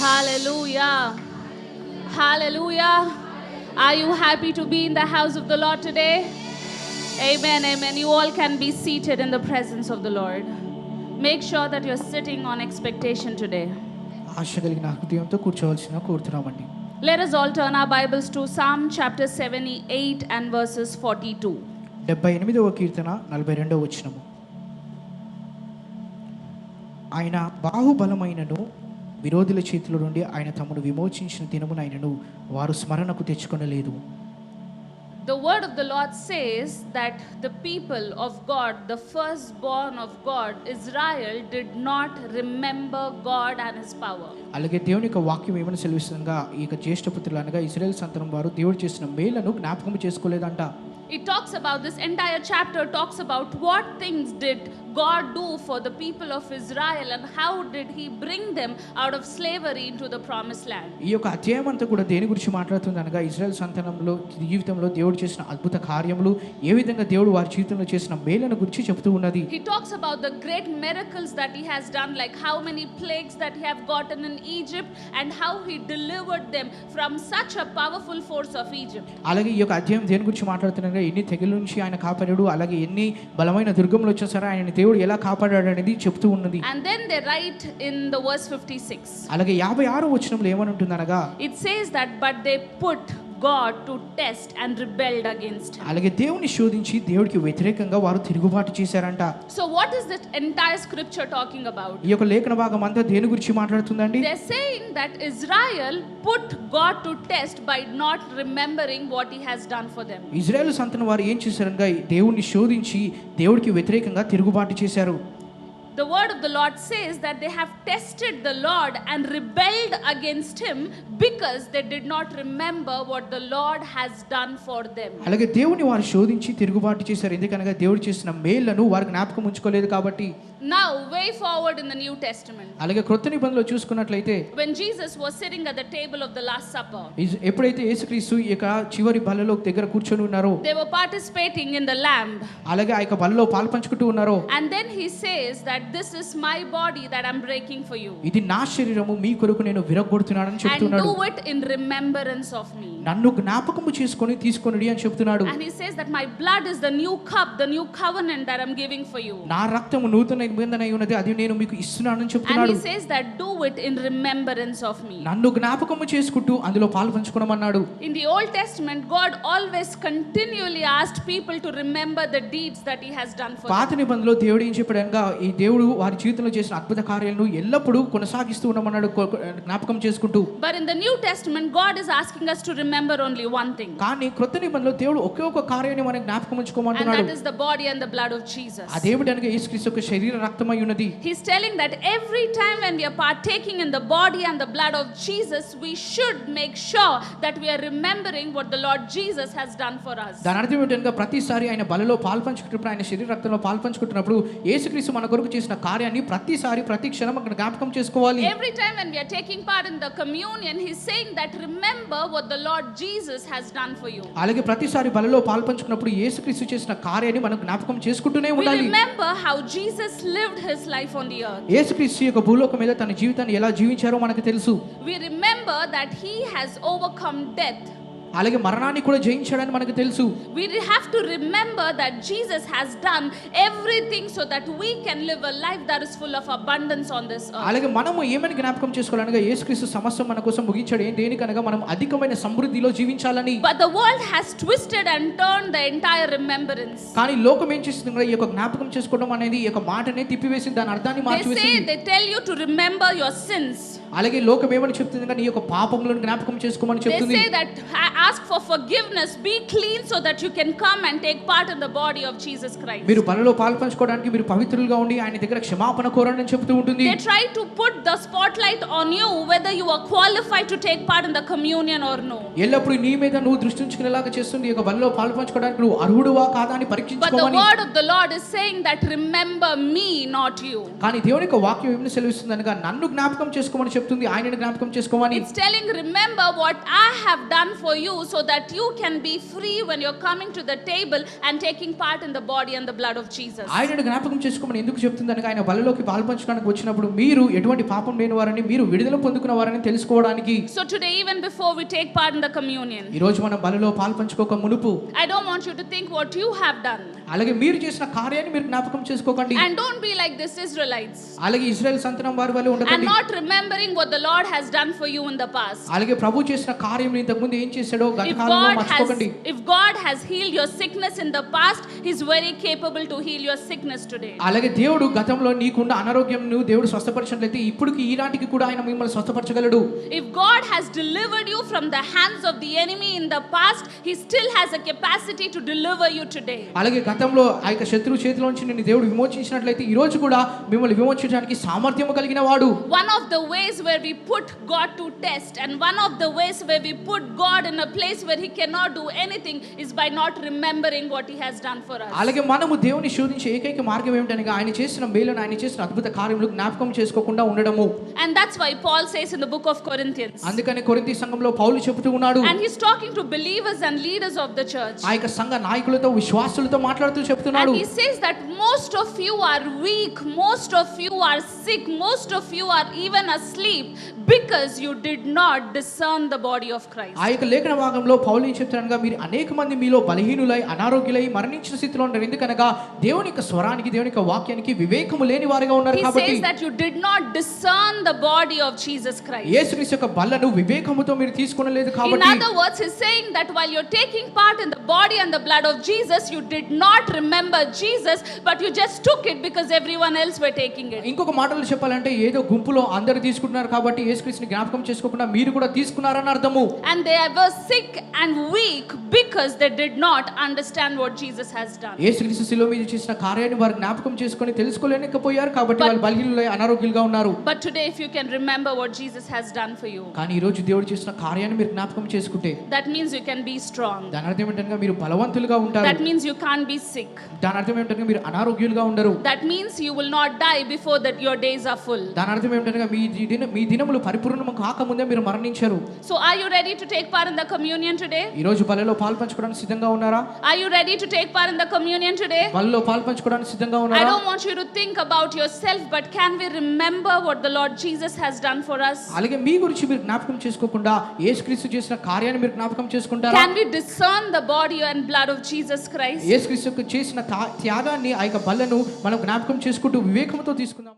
Hallelujah. Hallelujah. Are you happy to be in the house of the Lord today? Amen. Amen. You all can be seated in the presence of the Lord. Make sure that you're sitting on expectation today. ఆశ కలిగిన హృదయంతో కూర్చోవలసిన కోరుతున్నామండి. Let us all turn our Bibles to Psalm chapter 78 and verses 42. 78వ కీర్తన 42వ వచనము. ఆయన బాహుబలమైనను విరోధుల చేతిలో నుండి ఆయన తమను విమోచించిన దినమునైనను వారు స్మరణకు తెచ్చుకొనలేదు. The word of the Lord says that the people of God, the firstborn of God, Israel, did not remember God and his power. అలాగే దేవుని యొక్క వాక్యం ఏమని సెలవిస్తుందనగా ఈ యొక్క జ్యేష్ఠ పుత్రులు అనగా ఇశ్రాయేలు సంతానం వారు దేవుడు చేసిన మేలను జ్ఞాపకం చేసుకోలేదంట. It talks about, this entire chapter talks about what things did God do for the people of Israel and how did he bring them out of slavery into the promised land. ఈ యొక్క అధ్యాయం అంతా కూడా దేని గురించి మాట్లాడుతుంది అనగా ఇశ్రాయేలు సంతానంలో జీవితంలో దేవుడు చేసిన అద్భుత కార్యములు, ఏ విధంగా దేవుడు వారి జీవితంలో చేసిన మేలను గురించి చెప్తూ ఉన్నది. He talks about the great miracles that he has done, like how many plagues that he have gotten in Egypt and how he delivered them from such a powerful force of Egypt. అలాగే ఈ యొక్క అధ్యాయం దేని గురించి మాట్లాడుతున్నగా ఎన్ని తెగుల నుంచి ఆయన కాపాడాడు, అలాగే ఎన్ని బలమైన దుర్గములు వచ్చా సరే ఆయన దేవుడు ఎలా కాపాడాడు అనేది చెప్తూ ఉన్నది. And then they write in the verse 56. అలాగే 56వ వచనంలో ఏమని ఉంటుంది అనగా, it says that but they put God to test and rebelled against him. అలాగే దేవుని శోధించి దేవుడికి వ్యతిరేకంగా వారు తిరుగుబాటు చేశారంట. So what is this entire scripture talking about? ఈ యొక్క లేఖన భాగం అంతా దేని గురించి మాట్లాడుతుందండి? They're saying that Israel put God to test by not remembering what he has done for them. ఇశ్రాయేలు సంతానం వారు ఏం చేశారనగా దేవుని శోధించి దేవుడికి వ్యతిరేకంగా తిరుగుబాటు చేశారు. The word of the Lord says that they have tested the Lord and rebelled against him because they did not remember what the Lord has done for them. అలాగే దేవుని వారు శోధించి తిరుగుబాటు చేశారు, ఎందుకనగా దేవుడు చేసిన మేళ్లను వారు జ్ఞాపకం ఉంచుకోలేదు కాబట్టి. Now way forward in the New Testament, అలాగే క్రొత్త నిబంధనలో చూసుకున్నట్లయితే when Jesus was sitting at the table of the Last Supper, ఎప్పుడైతే యేసుక్రీస్తు ఈ యొక్క చివరి బల్లలో దగ్గర కూర్చొని ఉన్నారో, they were participating in the lamb, అలాగే ఆ యొక్క బల్లలో పాల్పంచుకుంటూ ఉన్నారో, and then he says that this is my body that I'm breaking for you, ఇది నా శరీరము మీ కొరకు నేను విరగొడుతున్నానని and చెప్తున్నాడు. do it in remembrance of me. నన్ను జ్ఞాపకము చేసుకొని తీసుకొనిడి అని చెప్తున్నాడు. And he says that my blood is the new cup, the new covenant that I'm giving for you. నా రక్తము నూతన నిబంధన అయి ఉన్నది, అది నేను మీకు ఇస్తున్నానని And చెప్తున్నాడు. he says that do it in remembrance of me. నన్ను జ్ఞాపకము చేసుకుంటూ అందులో పాల్పంచుకోమన్నాడు. In the Old Testament, God always continually asked people to remember the deeds that he has done for పాత them. నిబంధనలో దేవుడు ఏం చెప్పాడనగా ఈ దేవుడు వారి జీవితంలో చేసిన అద్భుత కార్యాలను ఎల్లప్పుడూ కొనసాగిస్తూ ఉండమన్నాడు, జ్ఞాపకం చేసుకుంటూ. But in the New Testament, God is asking us to remember only one thing. కానీ క్రొత్త నిబంధనలో దేవుడు ఒకే ఒక కార్యాన్ని మనం జ్ఞాపకం And ఉంచుకోమంటున్నాడు. that is the body and the blood of Jesus. అదేమిటి అనగా యేసుక్రీస్తు యొక్క శరీర రక్తమై ఉన్నది. He's telling that every time when we are partaking in the body and the blood of Jesus, we should make sure that we are remembering what the Lord Jesus has done for us. దాని అర్థం ఏంటనగా ప్రతిసారి ఆయన బలలో పాల్పంచుకుంటున్నప్పుడు, ఆయన శరీర రక్తంలో పాల్పంచుకుంటున్నప్పుడు యేసుక్రీస్తు మన కొరకు చేసిన కార్యాన్ని ప్రతిసారి ప్రతి క్షణం అక్కడ జ్ఞాపకం చేసుకోవాలి. Every time when we are taking part in the communion, he's saying that remember what the Lord Jesus has done for you. అలాగే ప్రతిసారి బలలో పాల్పంచుకున్నప్పుడు యేసుక్రీస్తు చేసిన కార్యాన్ని మనం జ్ఞాపకం చేసుకుంటూనే We ఉండాలి. remember how Jesus lived his life on the earth. యేసుక్రీస్తు యొక్క భూలోకం మీద తన జీవితాన్ని ఎలా జీవించారో మనకు తెలుసు. We remember that he has overcome death. అలాగే మరణాన్ని కూడా జయించాడని మనకు తెలుసు. We have to remember that Jesus has done everything so that we can live a life that is full of abundance on this earth. అలాగే మనము ఏమని జ్ఞాపకం చేసుకోవాలనగా యేసుక్రీస్తు సమస్తం మన కోసం ముగించాడు. దేనికనగా మనం అధికమైన సమృద్ధిలో జీవించాలని. But the world has twisted and turned the entire remembrance. కానీ లోకం ఏం చేస్తుంది, ఈ యొక్క జ్ఞాపకం చేసుకోవడం అనేది ఈ యొక్క మాటనే తిప్పివేసి దాని అర్థాన్ని మార్చివేసింది. They tell you to remember your sins. అలాగే లోకం ఏమని చెప్తుంది, నీ యొక్క పాపములను జ్ఞాపకం చేసుకోమని They చెప్తుంది. say that ask for forgiveness, be clean so that you can come and take part in the body of Jesus Christ. మీరు బలలో పాల్పంచుకోవడానికి మీరు పవిత్రులుగా ఉండి ఆయన దగ్గర క్షమాపణ కోరండి అని చెప్తూ ఉంటుంది. They try to put the spotlight on you whether you are qualified to take part in the communion or no. ఎల్లప్పుడు నీ మీద నువ్వు దృష్టి ఉంచుకునేలాగా చేస్తుంది, ఈ యొక్క బలలో పాల్పంచుకోవడానికి నువ్వు అర్హుడువా కాదా అని But the పరీక్షించుకోమని. word of the Lord is saying that remember me, not you. కానీ దేవుని యొక్క వాక్యం ఏమని సెలవిస్తుంది అనగా నన్ను జ్ఞాపకం చేసుకోమని చెప్తుంది ఆయనను జ్ఞాపకం చేసుకోమని. It's telling, remember what I have done for you so that you can be free when you're coming to the table and taking part in the body and the blood of Jesus. ఆయనను జ్ఞాపకం చేసుకోమని ఎందుకు చెప్తుంది అనగా ఆయన బలిలోకి పాల్పంచడానికి వచ్చినప్పుడు మీరు ఎటువంటి పాపం లేని వారని, మీరు విడుదల పొందుకున్న వారని తెలుసుకోవడానికి. So today, even before we take part in the communion, ఈ రోజు మనం బలిలో పాల్పంచుకోక మునుపు I don't want you to think what you have done. అలాగే మీరు చేసిన కార్యాన్ని మీరు జ్ఞాపకం చేసుకోకండి. And don't be like this Israelites. అలాగే ఇశ్రాయేలు సంతానం వారి వలె And ఉండకండి. not remembering what the Lord has done for you in the past. అలాగే ప్రభు చేసిన కార్యం ఇంతకు ముందు ఏం చేశాడో గత కాలంలో మర్చిపోకండి. If God has healed your sickness in the past, He's very capable to heal your sickness today. అలాగే దేవుడు గతంలో నీకున్న అనారోగ్యంను దేవుడు స్వస్థపరిచినట్లయితే ఇప్పుడుకి ఈనాటికి కూడా ఆయన మిమ్మల్ని స్వస్థపరచగలడు. If God has delivered you from the hands of the enemy in the past, He still has a capacity to deliver you today. అలాగే గతంలో ఆ యొక్క శత్రువు చేతిలో నుంచి నిన్ను దేవుడు విమోచించినట్లయితే ఈ రోజు కూడా మిమ్మల్ని విమోచించడానికి సామర్థ్యం కలిగిన వాడు. One of the ways where we put God to test, and one of the ways where we put God in a place where He cannot do anything, is by not remembering what He has done for us. అలాగే మనము దేవుని శోధించే ఏకైక మార్గం ఏమిటనగా ఆయన చేసిన మేలును, ఆయన చేసిన అద్భుత కార్యములు జ్ఞాపకం చేసుకోకుండా ఉండడము. And that's why Paul says in the book of Corinthians, అందుకనే కొరింథీ సంఘంలో పౌలు చెబుతూ ఉన్నాడు, and he's talking to believers and leaders of the church, ఆ యొక్క సంఘ నాయకులతో విశ్వాసులతో మాట్లాడుతూ చెప్తున్నాడు. and he says that most of you are weak, most of you are sick, most of you are even asleep because you did not discern the body of Christ. ఆ యొక్క లేఖన భాగంలో పౌలు ఏం చెప్తున్నాడనగా మీరు అనేక మంది మీలో బలహీనులై అనారోగ్యులై మరణించిన స్థితిలో ఉన్నారు. ఎందుకనగా దేవుని యొక్క స్వరానికి, దేవుని యొక్క వాక్యానికి వివేకము లేని వారిగా ఉన్నారు He కాబట్టి. says that you did not discern the body of Jesus Christ. యేసుక్రీస్తు యొక్క బలను వివేకముతో మీరు తీసుకొనలేదు In కాబట్టి. other words, he's saying that while you're taking part in the body and the blood of Jesus, you did not remember Jesus, but you just took it because everyone else were taking it. ఇంకొక మాటలో చెప్పాలంటే ఏదో గుంపులో అందరూ తీసుకుంటున్నారు కాబట్టి యేసుక్రీస్తుని జ్ఞాపకం చేసుకోకుండా మీరు కూడా తీసుకున్నారని అర్థము. And they were sick and weak because they did not understand what Jesus has done. యేసుక్రీస్తు శిలువ మీద చేసిన కార్యాన్ని వారు జ్ఞాపకం చేసుకొని తెలుసుకోలేకపోయారు కాబట్టి వాళ్ళు బలహీనులై అనారోగ్యులుగా ఉన్నారు. But today, if you can remember what Jesus has done for you, కానీ ఈ రోజు దేవుడు చేసిన కార్యాన్ని మీరు జ్ఞాపకం చేసుకుంటే that means you can be strong. దాని అర్థం ఏంటంటే మీరు బలవంతులుగా ఉంటారు. That means you can't be sick. దాని అర్థం ఏంటంటే మీరు అనారోగ్యులుగా ఉండరు. That means you will not die before that your days are full. దాని అర్థం ఏంటంటే మీ దినములు పరిపూర్ణం కాకముందే మీరు మరణించరు. So are you ready to take part in the communion today? ఈ రోజు బలిలో పాల్పంచుకోవడానికి సిద్ధంగా ఉన్నారా? Are you ready to take part in the communion today? బలిలో పాల్పంచుకోవడానికి సిద్ధంగా I ఉన్నారా? don't want you to think about yourself, but can we remember what the Lord Jesus has done for us? అలాగే మీ గురించి మీరు జ్ఞాపకం చేసుకోకుండా యేసుక్రీస్తు చేసిన కార్యాన్ని మీరు జ్ఞాపకం చేసుకుంటారా? Can we discern the body and blood of Jesus Christ? యేసుక్రీస్తు చేసిన త్యాగాన్ని, ఆ యొక్క బలను మనం జ్ఞాపకం చేసుకుంటూ వివేకంతో తీసుకుందాం.